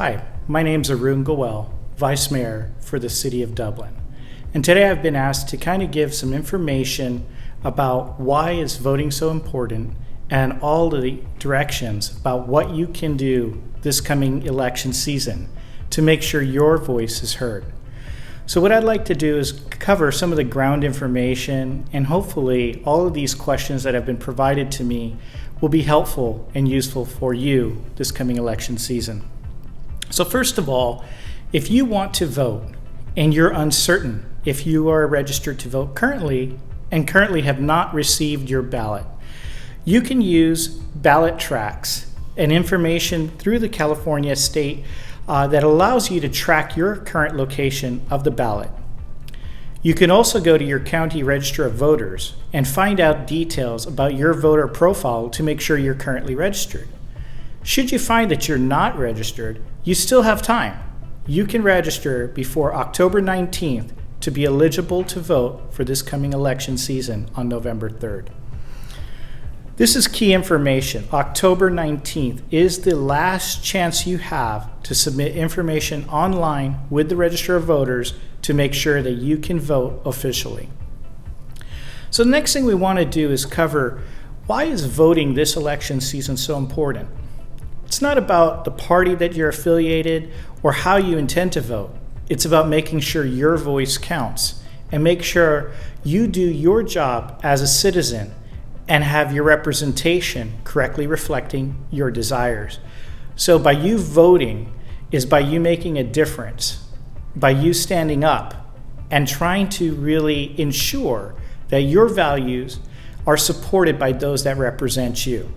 Hi, my name's Arun Goel, Vice-Mayor for the City of Dublin. And today I've been asked to kind of give some information about why is voting so important and all the directions about what you can do this coming election season to make sure your voice is heard. So what I'd like to do is cover some of the ground information, and hopefully all of these questions that have been provided to me will be helpful and useful for you this coming election season. So first of all, if you want to vote and you're uncertain if you are registered to vote currently and currently have not received your ballot, you can use BallotTrax, an information through the California state that allows you to track your current location of the ballot. You can also go to your county register of voters and find out details about your voter profile to make sure you're currently registered. Should you find that you're not registered, you still have time. You can register before October 19th to be eligible to vote for this coming election season on November 3rd. This is key information. October 19th is the last chance you have to submit information online with the Register of Voters to make sure that you can vote officially. So the next thing we want to do is cover why is voting this election season so important. It's not about the party that you're affiliated or how you intend to vote. It's about making sure your voice counts and make sure you do your job as a citizen and have your representation correctly reflecting your desires. So by you voting is by you making a difference, by you standing up and trying to really ensure that your values are supported by those that represent you.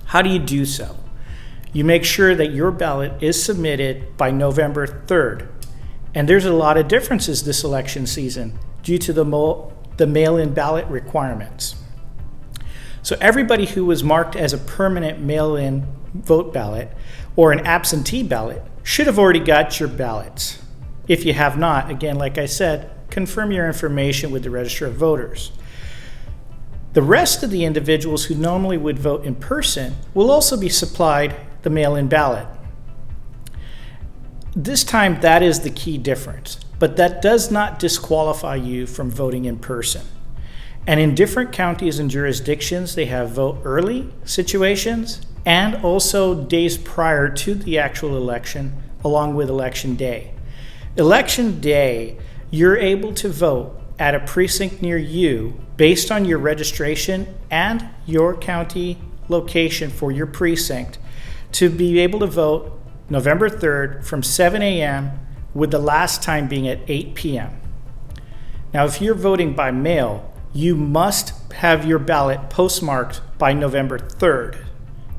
How do you do so? You make sure that your ballot is submitted by November 3rd. And there's a lot of differences this election season due to the mail-in ballot requirements. So everybody who was marked as a permanent mail-in vote ballot or an absentee ballot should have already got your ballots. If you have not, again, like I said, confirm your information with the Register of Voters. The rest of the individuals who normally would vote in person will also be supplied the mail-in ballot. This time, that is the key difference, but that does not disqualify you from voting in person. And in different counties and jurisdictions, they have vote early situations and also days prior to the actual election, along with election day. Election day, you're able to vote at a precinct near you based on your registration and your county location for your precinct to be able to vote November 3rd from 7 a.m. with the last time being at 8 p.m. Now, if you're voting by mail, you must have your ballot postmarked by November 3rd.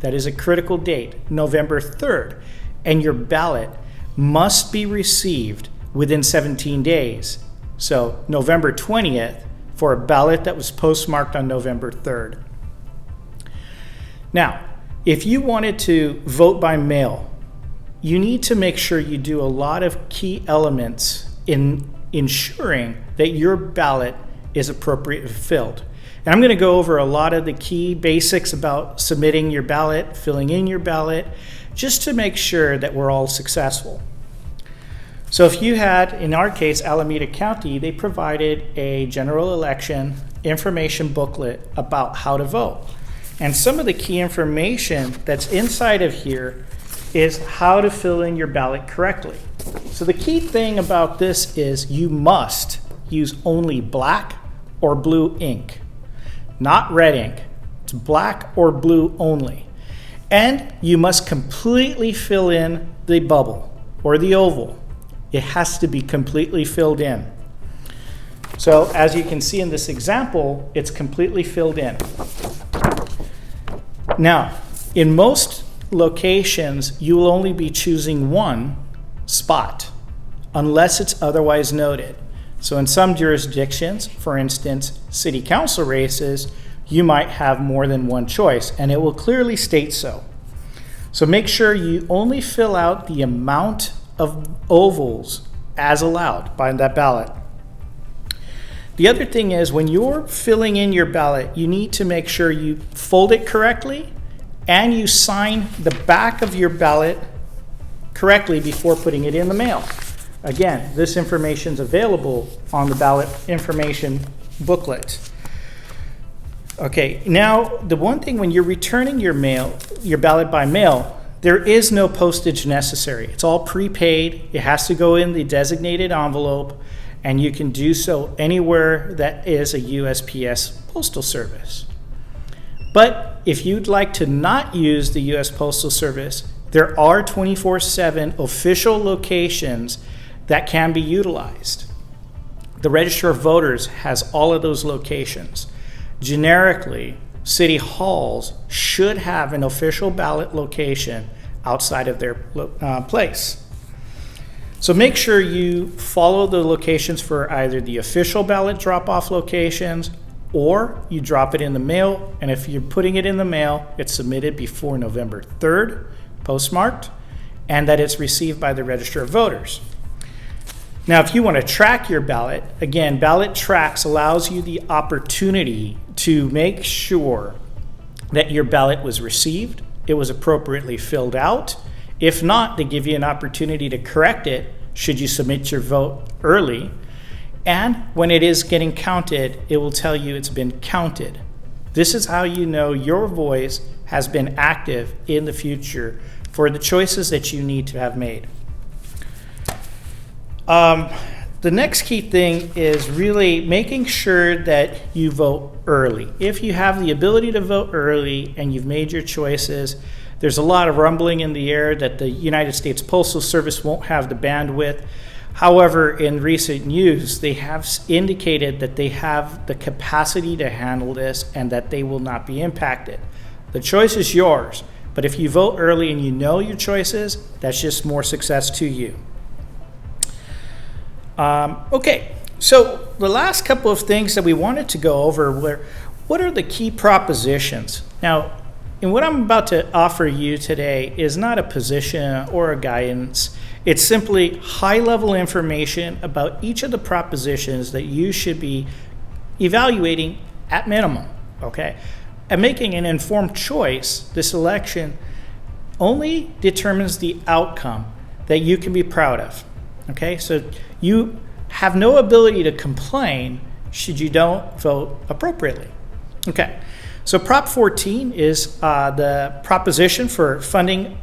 That is a critical date, November 3rd. And your ballot must be received within 17 days. So November 20th for a ballot that was postmarked on November 3rd. Now, if you wanted to vote by mail, you need to make sure you do a lot of key elements in ensuring that your ballot is appropriately filled. And I'm going to go over a lot of the key basics about submitting your ballot, filling in your ballot, just to make sure that we're all successful. So if you had, in our case, Alameda County, they provided a general election information booklet about how to vote. And some of the key information that's inside of here is how to fill in your ballot correctly. So the key thing about this is you must use only black or blue ink, not red ink. It's black or blue only. And you must completely fill in the bubble or the oval. It has to be completely filled in. So as you can see in this example, it's completely filled in. Now, in most locations, you will only be choosing one spot unless it's otherwise noted. So in some jurisdictions, for instance, city council races, you might have more than one choice, and it will clearly state so. So make sure you only fill out the amount of ovals as allowed by that ballot. The other thing is when you're filling in your ballot, you need to make sure you fold it correctly and you sign the back of your ballot correctly before putting it in the mail. Again, this information is available on the ballot information booklet. Okay, now the one thing when you're returning your ballot by mail, there is no postage necessary. It's all prepaid. It has to go in the designated envelope, and you can do so anywhere that is a USPS postal service. But if you'd like to not use the US Postal Service, there are 24/7 official locations that can be utilized. The Register of Voters has all of those locations. Generically, city halls should have an official ballot location outside of their place. So make sure you follow the locations for either the official ballot drop-off locations, or you drop it in the mail, and if you're putting it in the mail, it's submitted before November 3rd, postmarked, and that it's received by the Register of Voters. Now, if you want to track your ballot, again, BallotTrax allows you the opportunity to make sure that your ballot was received, it was appropriately filled out. If not, they give you an opportunity to correct it should you submit your vote early. And when it is getting counted, it will tell you it's been counted. This is how you know your voice has been active in the future for the choices that you need to have made. The next key thing is really making sure that you vote early. If you have the ability to vote early and you've made your choices, there's a lot of rumbling in the air that the United States Postal Service won't have the bandwidth. However, in recent news, they have indicated that they have the capacity to handle this and that they will not be impacted. The choice is yours, but if you vote early and you know your choices, that's just more success to you. Okay, so the last couple of things that we wanted to go over were, what are the key propositions? Now, and what I'm about to offer you today is not a position or a guidance. It's simply high-level information about each of the propositions that you should be evaluating at minimum, okay? And making an informed choice, this election only determines the outcome that you can be proud of, okay? So you have no ability to complain should you don't vote appropriately, okay? So Prop 14 is the proposition for funding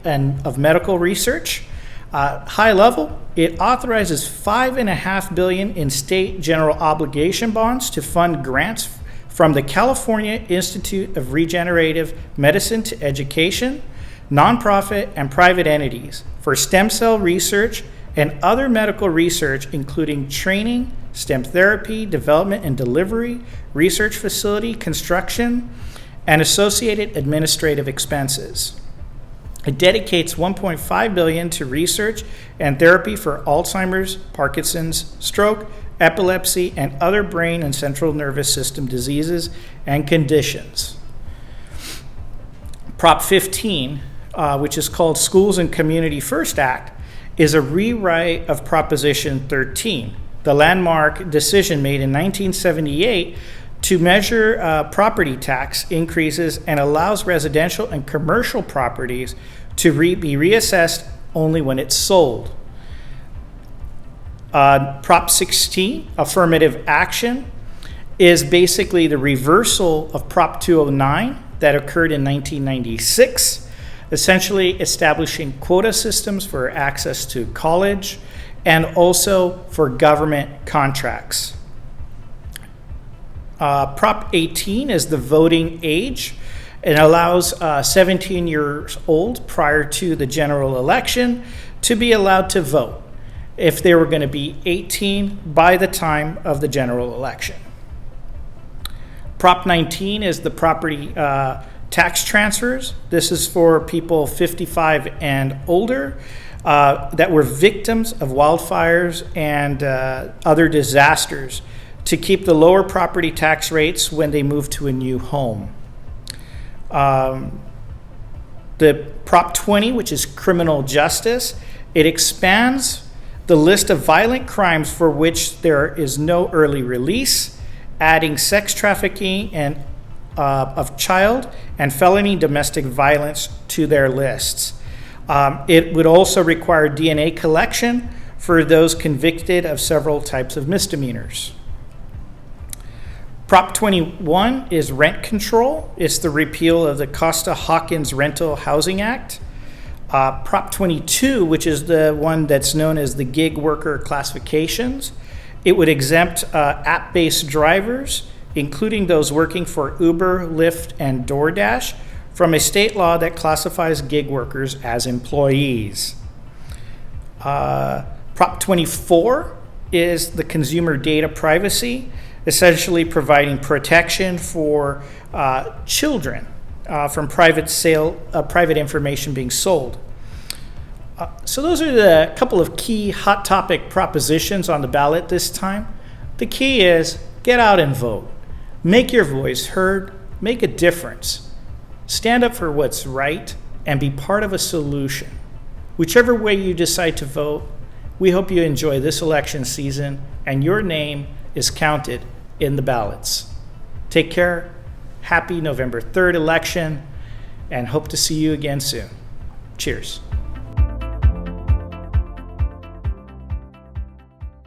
of medical research. High level, it authorizes $5.5 billion in state general obligation bonds to fund grants from the California Institute of Regenerative Medicine to education, nonprofit, and private entities for stem cell research and other medical research, including training, stem therapy, development and delivery, research facility, construction, and associated administrative expenses. It dedicates $1.5 billion to research and therapy for Alzheimer's, Parkinson's, stroke, epilepsy, and other brain and central nervous system diseases and conditions. Prop 15, which is called Schools and Community First Act, is a rewrite of Proposition 13, the landmark decision made in 1978 to measure property tax increases and allows residential and commercial properties to be reassessed only when it's sold. Prop 16, affirmative action, is basically the reversal of Prop 209 that occurred in 1996, essentially establishing quota systems for access to college and also for government contracts. Prop 18 is the voting age. It allows 17 years old prior to the general election to be allowed to vote if they were going to be 18 by the time of the general election. Prop 19 is the property tax transfers. This is for people 55 and older that were victims of wildfires and other disasters, to keep the lower property tax rates when they move to a new home. The Prop 20, which is criminal justice, it expands the list of violent crimes for which there is no early release, adding sex trafficking and of child and felony domestic violence to their lists. It would also require DNA collection for those convicted of several types of misdemeanors. Prop 21 is rent control. It's the repeal of the Costa-Hawkins Rental Housing Act. Prop 22, which is the one that's known as the gig worker classifications, it would exempt app-based drivers, including those working for Uber, Lyft, and DoorDash, from a state law that classifies gig workers as employees. Prop 24 is the consumer data privacy, essentially providing protection for children from private information being sold. So those are the couple of key hot topic propositions on the ballot this time. The key is get out and vote. Make your voice heard. Make a difference. Stand up for what's right and be part of a solution. Whichever way you decide to vote, we hope you enjoy this election season and your name is counted in the ballots. Take care. Happy November 3rd election and hope to see you again soon. Cheers.